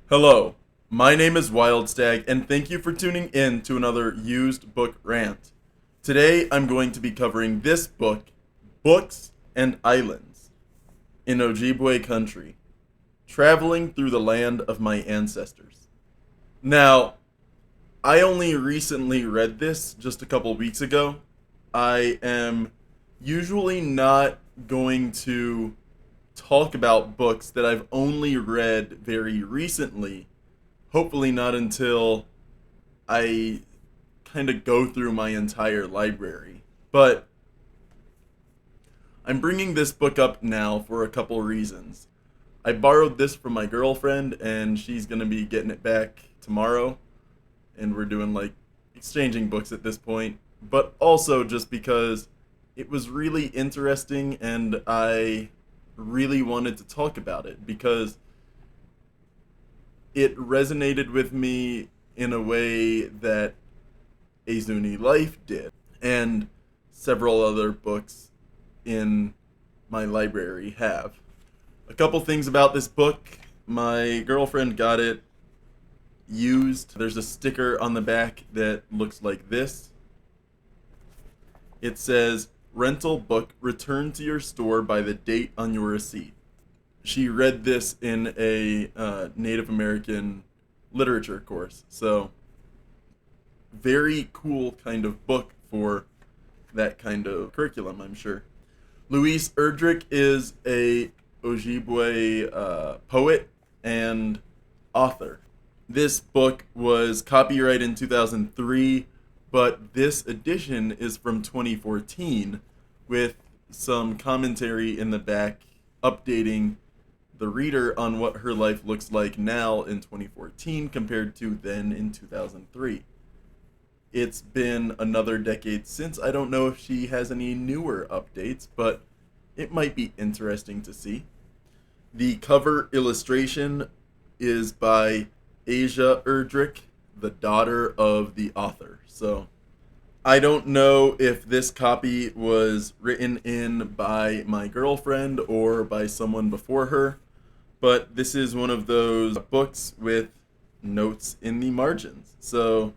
Hello, my name is Wildstag, and thank you for tuning in to another used book rant. Today I'm going to be covering this book, Books and Islands, in Ojibwe country, traveling through the land of my ancestors. Now, I only recently read this just a couple weeks ago. I am usually not going to talk about books that I've only read very recently. Hopefully, not until I kind of go through my entire library. But I'm bringing this book up now for a couple reasons. I borrowed this from my girlfriend, and she's going to be getting it back tomorrow. And we're doing like exchanging books at this point. But also just because it was really interesting and I really wanted to talk about it because it resonated with me in a way that A Zuni Life did, and several other books in my library have. A couple things about this book. My girlfriend got it used. There's a sticker on the back that looks like this. It says, "Rental book returned to your store by the date on your receipt." She read this in a Native American literature course. So, very cool kind of book for that kind of curriculum, I'm sure. Louise Erdrich is a Ojibwe poet and author. This book was copyrighted in 2003, but this edition is from 2014 with some commentary in the back updating the reader on what her life looks like now in 2014 compared to then in 2003. It's been another decade since. I don't know if she has any newer updates, but it might be interesting to see. The cover illustration is by Asia Erdrich, the daughter of the author. So I don't know if this copy was written in by my girlfriend or by someone before her, but this is one of those books with notes in the margins. So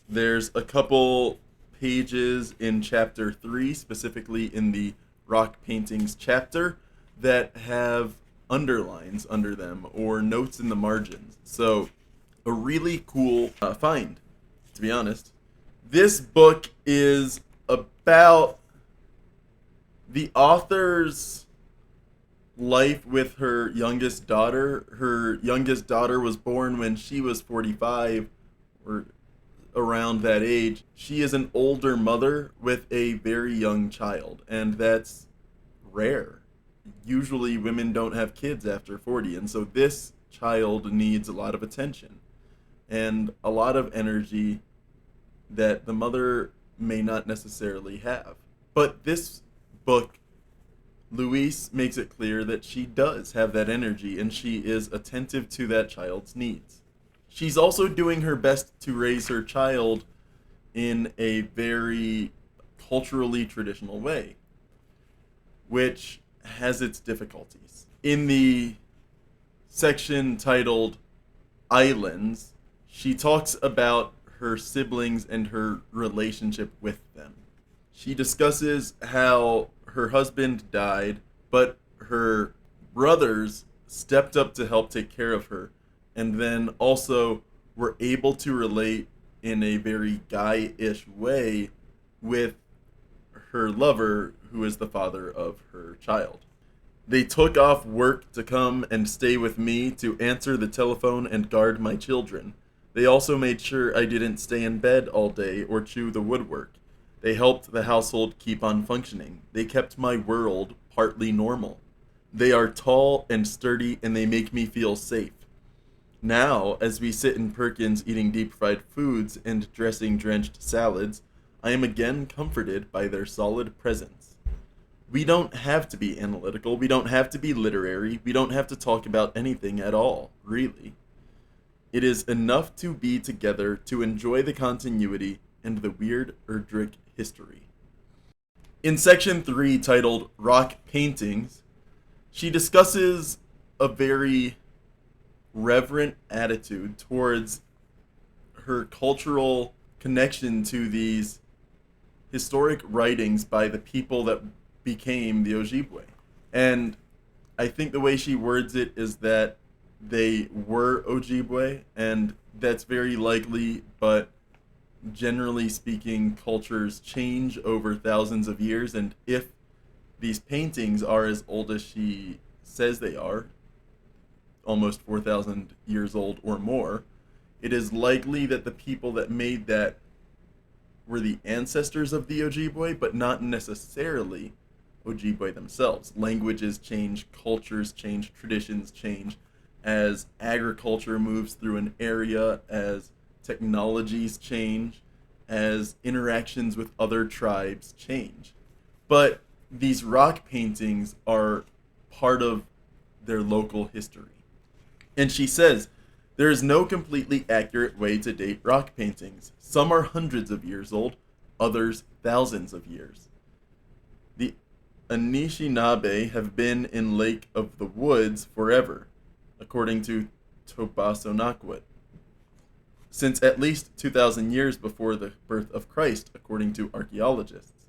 there's a couple pages in chapter 3, specifically in the rock paintings chapter, that have underlines under them or notes in the margins. So a really cool find, to be honest. This book is about the author's life with her youngest daughter. Her youngest daughter was born when she was 45 or around that age. She is an older mother with a very young child, and that's rare. Usually women don't have kids after 40, and so this child needs a lot of attention and a lot of energy that the mother may not necessarily have. But this book, Louise makes it clear that she does have that energy and she is attentive to that child's needs. She's also doing her best to raise her child in a very culturally traditional way, which has its difficulties. In the section titled Islands, she talks about her siblings and her relationship with them. She discusses how her husband died, but her brothers stepped up to help take care of her, and then also were able to relate in a very guy-ish way with her lover, who is the father of her child. They took off work to come and stay with me to answer the telephone and guard my children. They also made sure I didn't stay in bed all day or chew the woodwork. They helped the household keep on functioning. They kept my world partly normal. They are tall and sturdy and they make me feel safe. Now, as we sit in Perkins eating deep-fried foods and dressing drenched salads, I am again comforted by their solid presence. We don't have to be analytical, we don't have to be literary, we don't have to talk about anything at all, really. It is enough to be together to enjoy the continuity and the weird Erdrich history. In section 3, titled Rock Paintings, she discusses a very reverent attitude towards her cultural connection to these historic writings by the people that became the Ojibwe. And I think the way she words it is that they were Ojibwe, and that's very likely, but generally speaking, cultures change over thousands of years, and if these paintings are as old as she says they are, almost 4,000 years old or more, it is likely that the people that made that were the ancestors of the Ojibwe, but not necessarily Ojibwe themselves. Languages change, cultures change, traditions change as agriculture moves through an area, as technologies change, as interactions with other tribes change. But these rock paintings are part of their local history. And she says, there is no completely accurate way to date rock paintings. Some are hundreds of years old, others thousands of years. The Anishinaabe have been in Lake of the Woods forever, according to Tobasonakwut, since at least 2,000 years before the birth of Christ, according to archaeologists.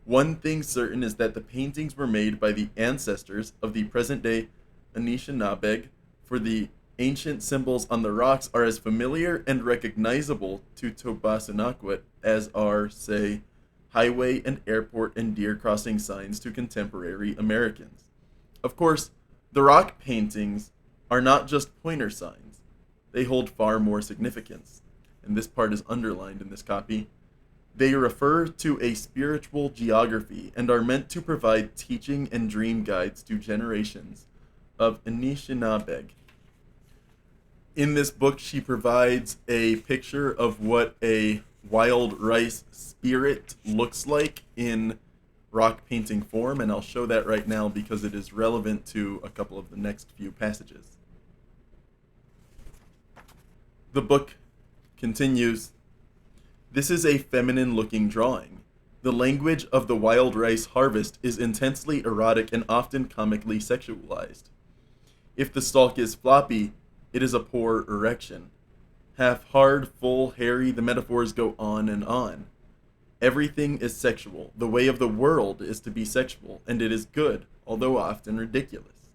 One thing certain is that the paintings were made by the ancestors of the present-day Anishinaabe, for the ancient symbols on the rocks are as familiar and recognizable to Tobasonakwut as are, say, highway and airport and deer crossing signs to contemporary Americans. Of course, the rock paintings are not just pointer signs. They hold far more significance, and this part is underlined in this copy. They refer to a spiritual geography and are meant to provide teaching and dream guides to generations of Anishinaabe. In this book, she provides a picture of what a wild rice spirit looks like in rock painting form, and I'll show that right now because it is relevant to a couple of the next few passages. The book continues, this is a feminine-looking drawing. The language of the wild rice harvest is intensely erotic and often comically sexualized. If the stalk is floppy, it is a poor erection. Half hard, full, hairy, the metaphors go on and on. Everything is sexual. The way of the world is to be sexual, and it is good, although often ridiculous.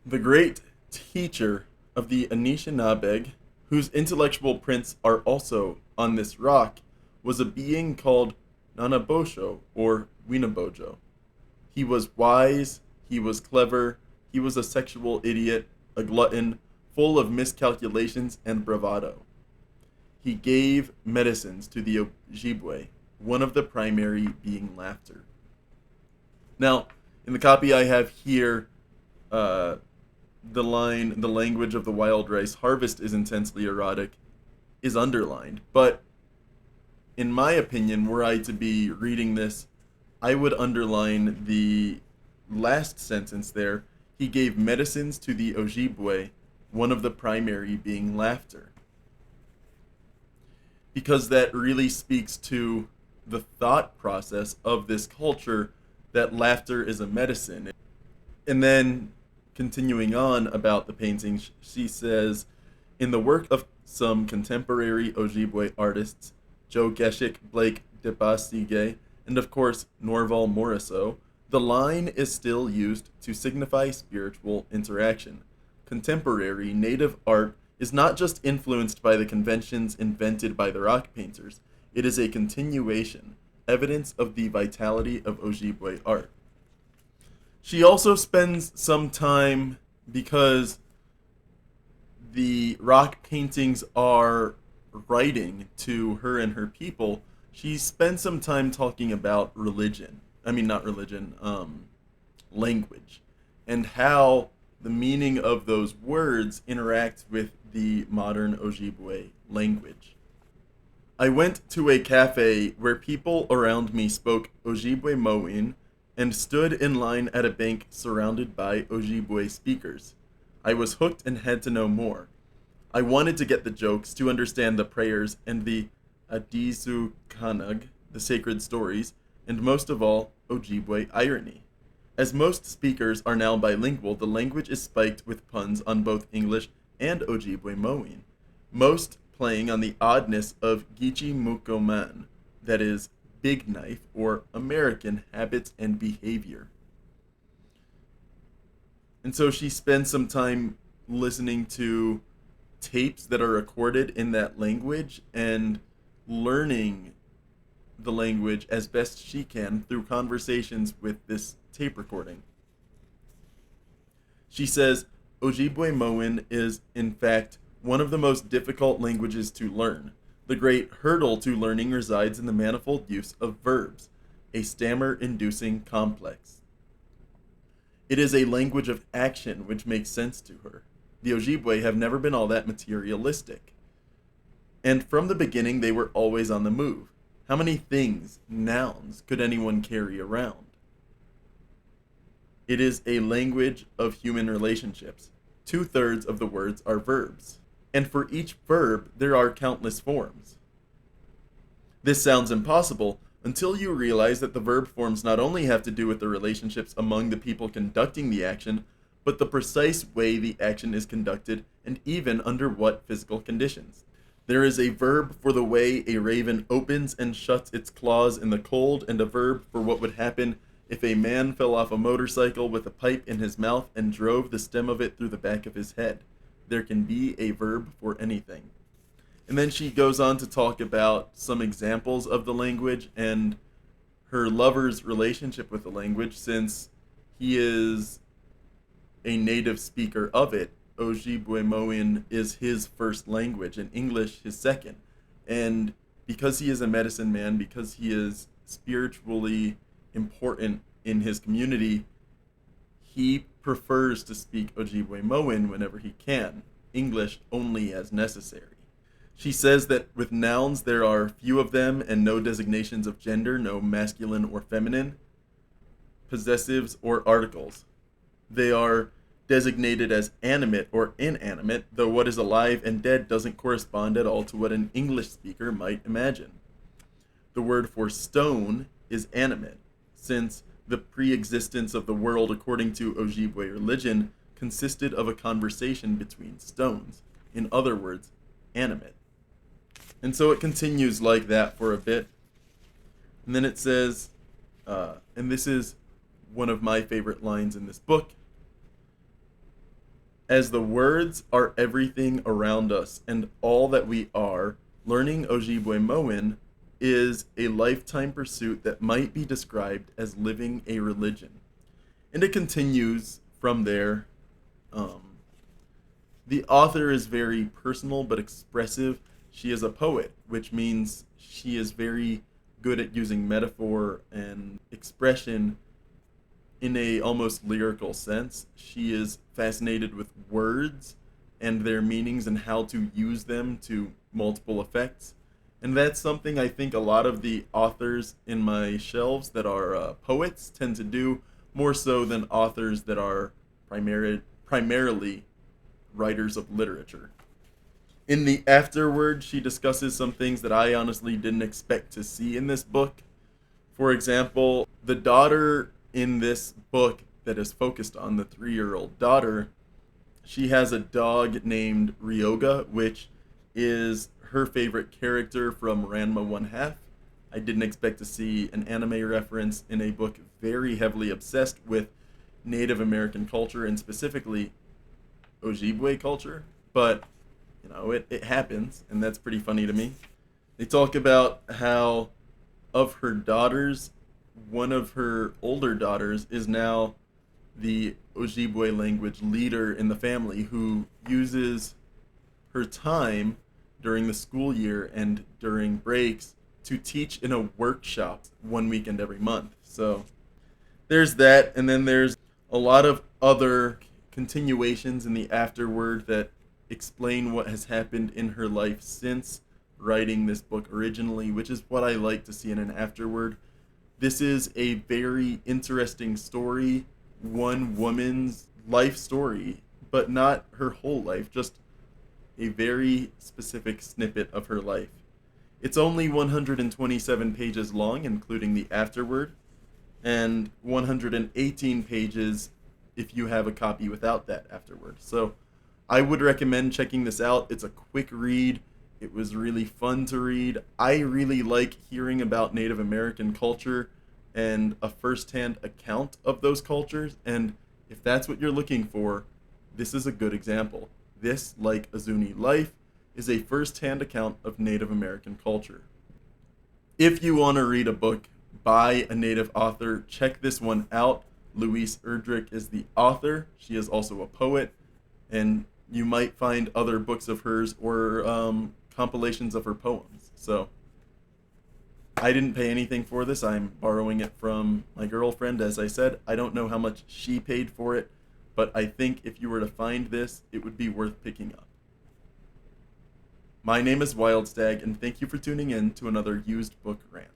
The great teacher of the Anishinaabe, whose intellectual prints are also on this rock, was a being called Nanabosho, or Winabojo. He was wise, he was clever, he was a sexual idiot, a glutton, full of miscalculations and bravado. He gave medicines to the Ojibwe, one of the primary being laughter. Now, in the copy I have here, the line, the language of the wild rice harvest is intensely erotic, is underlined. But in my opinion, were I to be reading this, I would underline the last sentence there. He gave medicines to the Ojibwe, one of the primary being laughter. Because that really speaks to the thought process of this culture that laughter is a medicine. And then, continuing on about the painting, she says, in the work of some contemporary Ojibwe artists, Joe Geshick, Blake Debasige, and of course Norval Morrisseau, the line is still used to signify spiritual interaction. Contemporary native art is not just influenced by the conventions invented by the rock painters, it is a continuation, evidence of the vitality of Ojibwe art. She also spends some time, because the rock paintings are writing to her and her people, she spends some time talking about religion. I mean, not religion, language, and how the meaning of those words interact with the modern Ojibwe language. I went to a cafe where people around me spoke Ojibwe Moin and stood in line at a bank surrounded by Ojibwe speakers. I was hooked and had to know more. I wanted to get the jokes, to understand the prayers and the Adizu Kanag, the sacred stories, and most of all, Ojibwe irony. As most speakers are now bilingual, the language is spiked with puns on both English and Ojibwe mowing, most playing on the oddness of Gichi Mukoman, that is, big knife or American habits and behavior. And so she spends some time listening to tapes that are recorded in that language and learning the language as best she can through conversations with this tape recording. She says Ojibwe Moan is, in fact, one of the most difficult languages to learn. The great hurdle to learning resides in the manifold use of verbs, a stammer-inducing complex. It is a language of action which makes sense to her. The Ojibwe have never been all that materialistic. And from the beginning, they were always on the move. How many things, nouns, could anyone carry around? It is a language of human relationships. 2/3 of the words are verbs. And for each verb, there are countless forms. This sounds impossible until you realize that the verb forms not only have to do with the relationships among the people conducting the action, but the precise way the action is conducted and even under what physical conditions. There is a verb for the way a raven opens and shuts its claws in the cold, and a verb for what would happen if a man fell off a motorcycle with a pipe in his mouth and drove the stem of it through the back of his head. There can be a verb for anything. And then she goes on to talk about some examples of the language and her lover's relationship with the language, since he is a native speaker of it. Ojibwe Moan is his first language and English his second. And because he is a medicine man, because he is spiritually important in his community, he prefers to speak Ojibwe Moan whenever he can, English only as necessary. She says that with nouns there are few of them and no designations of gender, no masculine or feminine, possessives or articles. They are designated as animate or inanimate, though what is alive and dead doesn't correspond at all to what an English speaker might imagine. The word for stone is animate, since the pre-existence of the world according to Ojibwe religion consisted of a conversation between stones. In other words, animate. And so it continues like that for a bit. And then it says, and this is one of my favorite lines in this book, as the words are everything around us and all that we are, learning Ojibwe Moan is a lifetime pursuit that might be described as living a religion. And it continues from there. The author is very personal but expressive. She is a poet, which means she is very good at using metaphor and expression in a almost lyrical sense. She is fascinated with words and their meanings and how to use them to multiple effects. And that's something I think a lot of the authors in my shelves that are poets tend to do, more so than authors that are primarily writers of literature. In the afterword, she discusses some things that I honestly didn't expect to see in this book. For example, the daughter in this book that is focused on the 3-year-old daughter, she has a dog named Ryoga, which is her favorite character from Ranma 1/2. I didn't expect to see an anime reference in a book very heavily obsessed with Native American culture and specifically Ojibwe culture, but you know, it happens, and that's pretty funny to me. They talk about how of her daughters, one of her older daughters is now the Ojibwe language leader in the family, who uses her time during the school year and during breaks to teach in a workshop one weekend every month. So there's that, and then there's a lot of other continuations in the afterword that explain what has happened in her life since writing this book originally, which is what I like to see in an afterword. This is a very interesting story, one woman's life story, but not her whole life, just a very specific snippet of her life. It's only 127 pages long, including the afterword, and 118 pages if you have a copy without that afterword. So I would recommend checking this out. It's a quick read. It was really fun to read. I really like hearing about Native American culture and a first-hand account of those cultures. And if that's what you're looking for, this is a good example. This, like A Zuni Life, is a first-hand account of Native American culture. If you want to read a book by a Native author, check this one out. Louise Erdrich is the author. She is also a poet, and you might find other books of hers or compilations of her poems. So I didn't pay anything for this. I'm borrowing it from my girlfriend. As I said, I don't know how much she paid for it, but I think if you were to find this, it would be worth picking up. My name is Wildstag, and thank you for tuning in to another used book rant.